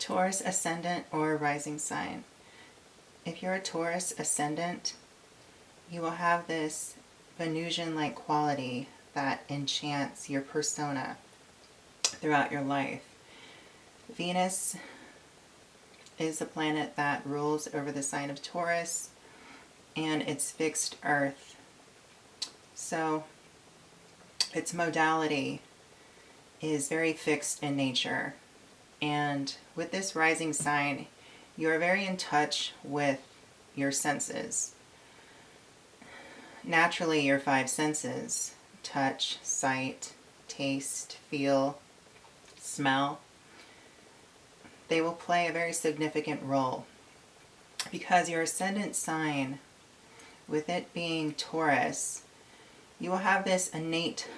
Taurus Ascendant or Rising Sign. If you're a Taurus Ascendant, you will have this Venusian-like quality that enchants your persona throughout your life. Venus is the planet that rules over the sign of Taurus, and it's fixed earth. So its modality is very fixed in nature. And with this rising sign, you are very in touch with your senses. Naturally, your five senses, touch, sight, taste, feel, smell, they will play a very significant role. Because your ascendant sign, with it being Taurus, you will have this innate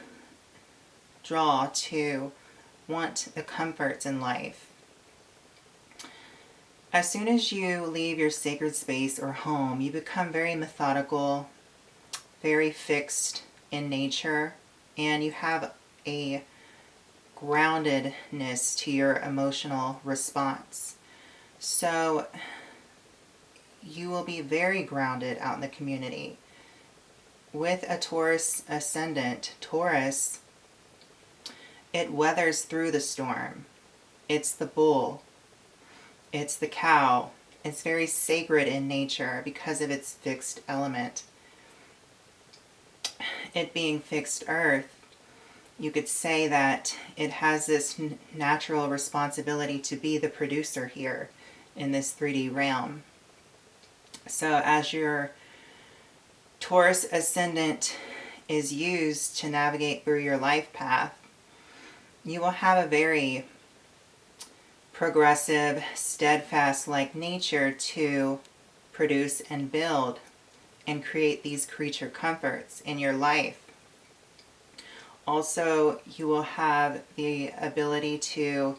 draw to want the comforts in life. As soon as you leave your sacred space or home, you become very methodical, very fixed in nature, and you have a groundedness to your emotional response. So you will be very grounded out in the community. With a Taurus ascendant, Taurus, it weathers through the storm. It's the bull. It's the cow. It's very sacred in nature because of its fixed element. It being fixed earth, you could say that it has this natural responsibility to be the producer here in this 3D realm. So as your Taurus ascendant is used to navigate through your life path, you will have a very progressive, steadfast-like nature to produce and build and create these creature comforts in your life. Also, you will have the ability to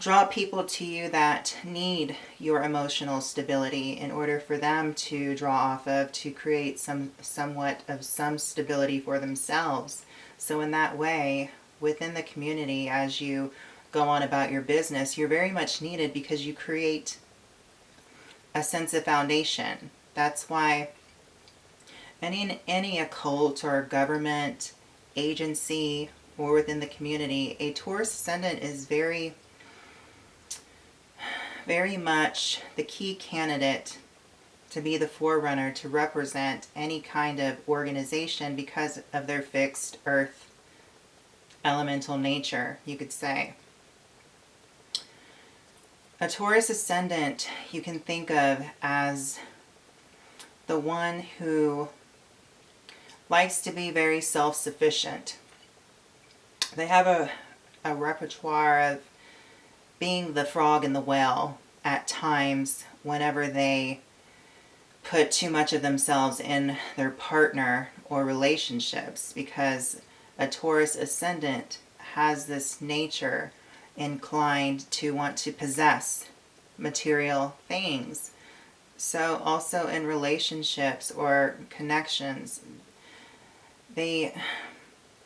draw people to you that need your emotional stability in order for them to draw off of to create somewhat of some stability for themselves. So in that way, within the community, as you go on about your business, you're very much needed because you create a sense of foundation. That's why any occult or government agency or within the community, a Taurus ascendant is very, very much the key candidate to be the forerunner to represent any kind of organization because of their fixed earth elemental nature, you could say. A Taurus ascendant you can think of as the one who likes to be very self-sufficient. They have a repertoire of being the frog in the well at times whenever they put too much of themselves in their partner or relationships, because a Taurus ascendant has this nature inclined to want to possess material things. So also in relationships or connections, they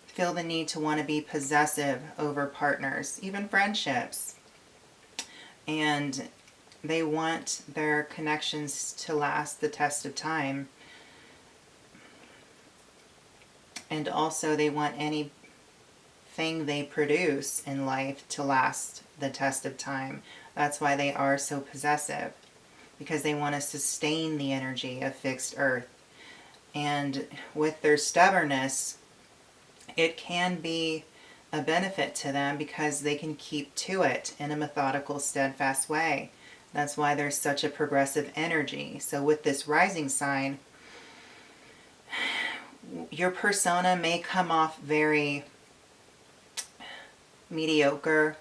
feel the need to want to be possessive over partners, even friendships. And they want their connections to last the test of time. And also they want anything they produce in life to last the test of time. That's why they are so possessive, because they want to sustain the energy of fixed earth. And with their stubbornness, it can be a benefit to them because they can keep to it in a methodical, steadfast way. That's why there's such a progressive energy. So with this rising sign, your persona may come off very mediocre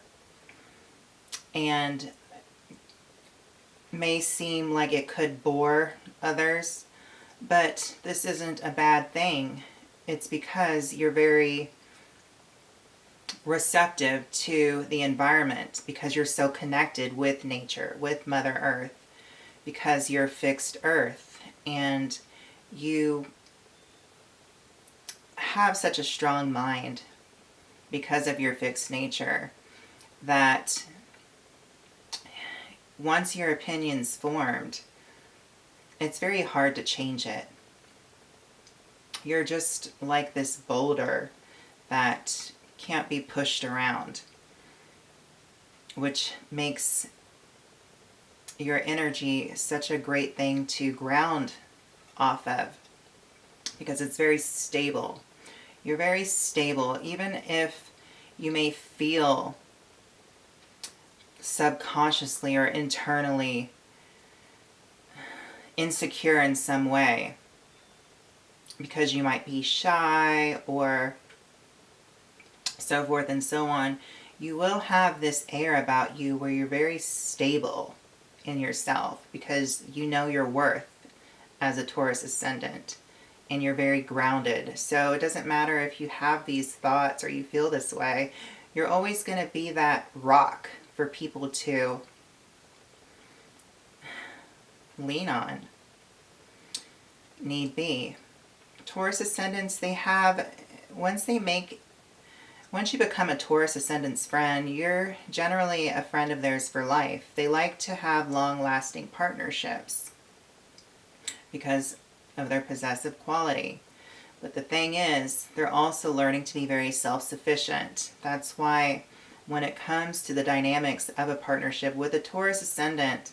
and may seem like it could bore others, but this isn't a bad thing. It's because you're very receptive to the environment, because you're so connected with nature, with Mother Earth, because you're fixed earth, and you have such a strong mind because of your fixed nature that once your opinion's formed, it's very hard to change it. You're just like this boulder that can't be pushed around, which makes your energy such a great thing to ground off of, because it's very stable. You're very stable, even if you may feel subconsciously or internally insecure in some way, because you might be shy or so forth and so on. You will have this air about you where you're very stable in yourself, because you know your worth as a Taurus Ascendant, and you're very grounded. So it doesn't matter if you have these thoughts or you feel this way, you're always going to be that rock for people to lean on, need be. Taurus Ascendants, they have, once you become a Taurus Ascendant's friend, you're generally a friend of theirs for life. They like to have long-lasting partnerships because of their possessive quality. But the thing is, they're also learning to be very self-sufficient. That's why when it comes to the dynamics of a partnership with a Taurus Ascendant,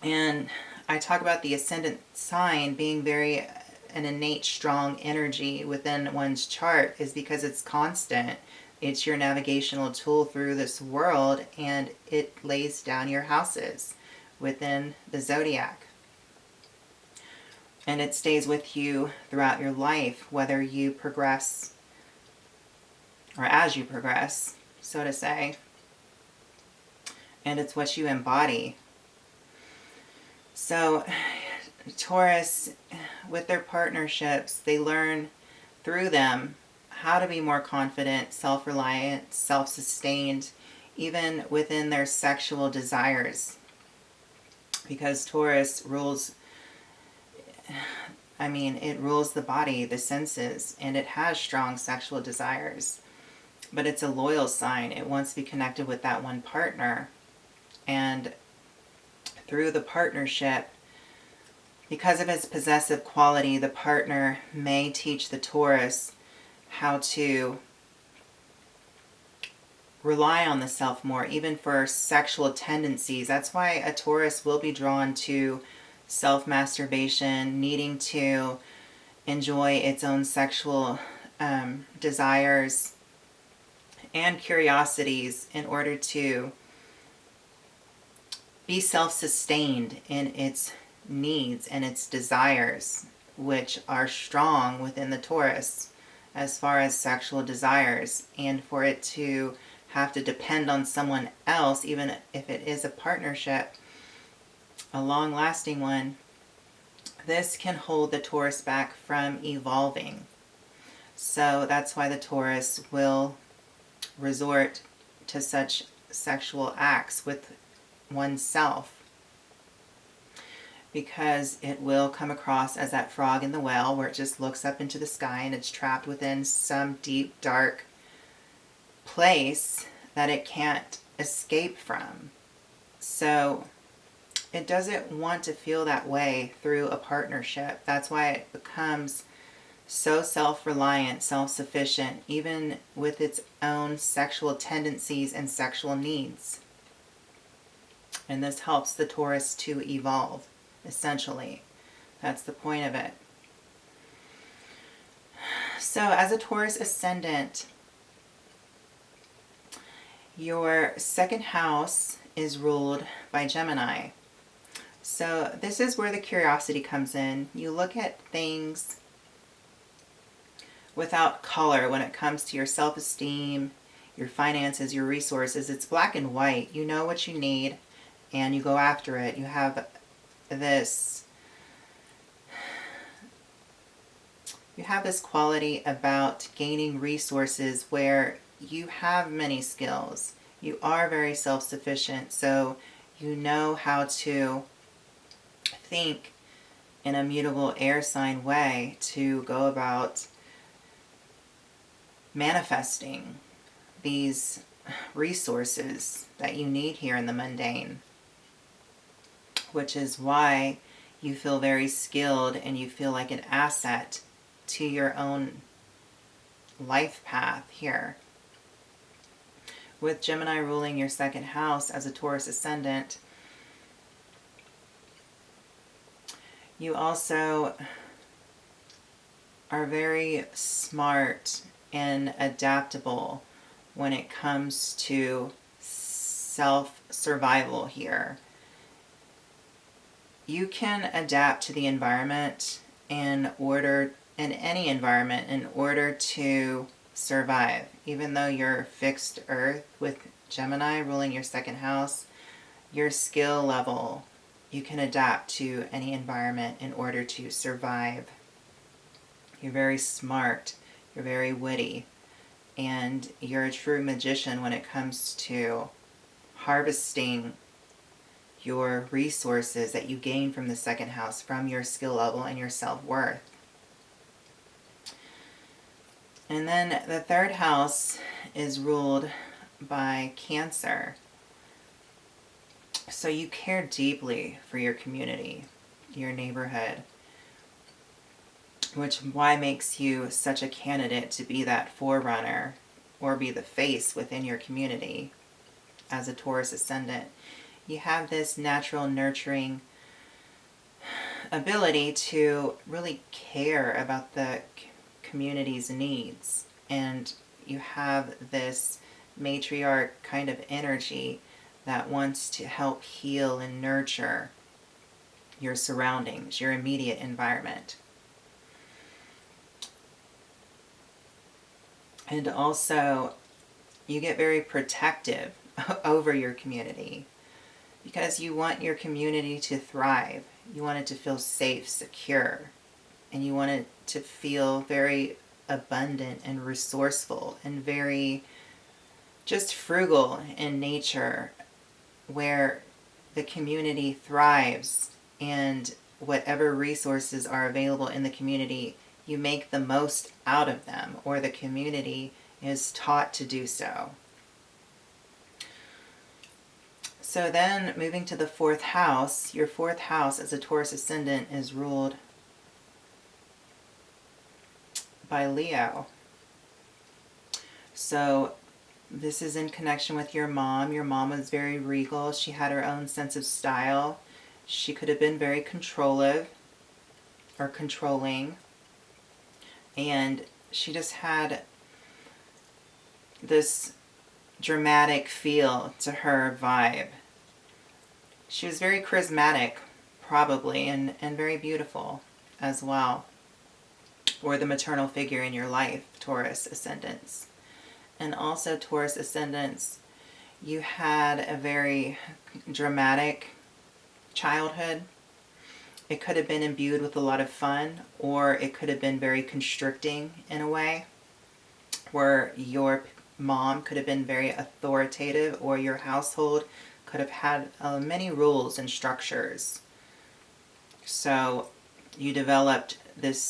and I talk about the Ascendant sign being very an innate strong energy within one's chart, is because it's constant. It's your navigational tool through this world, and it lays down your houses within the zodiac. And it stays with you throughout your life, whether you progress or as you progress, so to say. And it's what you embody. So Taurus, with their partnerships, they learn through them how to be more confident, self-reliant, self-sustained, even within their sexual desires. Because Taurus rules, it rules the body, the senses, and it has strong sexual desires. But it's a loyal sign. It wants to be connected with that one partner. And through the partnership, because of its possessive quality, the partner may teach the Taurus how to rely on the self more, even for sexual tendencies. That's why a Taurus will be drawn to self-masturbation, needing to enjoy its own sexual desires and curiosities in order to be self-sustained in its needs and its desires, which are strong within the Taurus as far as sexual desires. And for it to have to depend on someone else, even if it is a partnership, a long-lasting one, this can hold the Taurus back from evolving. So that's why the Taurus will resort to such sexual acts with oneself, because it will come across as that frog in the well, where it just looks up into the sky and it's trapped within some deep, dark place that it can't escape from. So it doesn't want to feel that way through a partnership. That's why it becomes so self-reliant, self-sufficient, even with its own sexual tendencies and sexual needs. And this helps the Taurus to evolve, essentially. That's the point of it. So as a Taurus Ascendant, your second house is ruled by Gemini. So this is where the curiosity comes in. You look at things without color when it comes to your self-esteem, your finances, your resources. It's black and white. You know what you need and you go after it. You have this quality about gaining resources where you have many skills. You are very self-sufficient, so you know how to think in a mutable air sign way to go about manifesting these resources that you need here in the mundane, which is why you feel very skilled and you feel like an asset to your own life path here. With Gemini ruling your second house as a Taurus ascendant, you also are very smart and adaptable when it comes to self-survival here. You can adapt to the environment in any environment in order to survive. Even though you're fixed earth with Gemini ruling your second house, your skill level, you can adapt to any environment in order to survive. You're very smart, you're very witty, and you're a true magician when it comes to harvesting your resources that you gain from the second house, from your skill level and your self-worth. And then the third house is ruled by Cancer. So you care deeply for your community, your neighborhood, which why makes you such a candidate to be that forerunner or be the face within your community as a Taurus ascendant. You have this natural nurturing ability to really care about the community's needs, and you have this matriarch kind of energy that wants to help heal and nurture your surroundings, your immediate environment. And also, you get very protective over your community because you want your community to thrive. You want it to feel safe, secure, and you want it to feel very abundant and resourceful and very just frugal in nature, where the community thrives and whatever resources are available in the community, you make the most out of them, or the community is taught to do so. So then moving to the fourth house, your fourth house as a Taurus ascendant is ruled by Leo. So this is in connection with your mom. Your mom was very regal. She had her own sense of style. She could have been very controlling. And she just had this dramatic feel to her vibe. She was very charismatic, probably, and very beautiful as well. Or the maternal figure in your life, Taurus ascendants. And also Taurus ascendants, you had a very dramatic childhood. It could have been imbued with a lot of fun, or it could have been very constricting in a way, where your mom could have been very authoritative, or your household could have had many rules and structures. So you developed this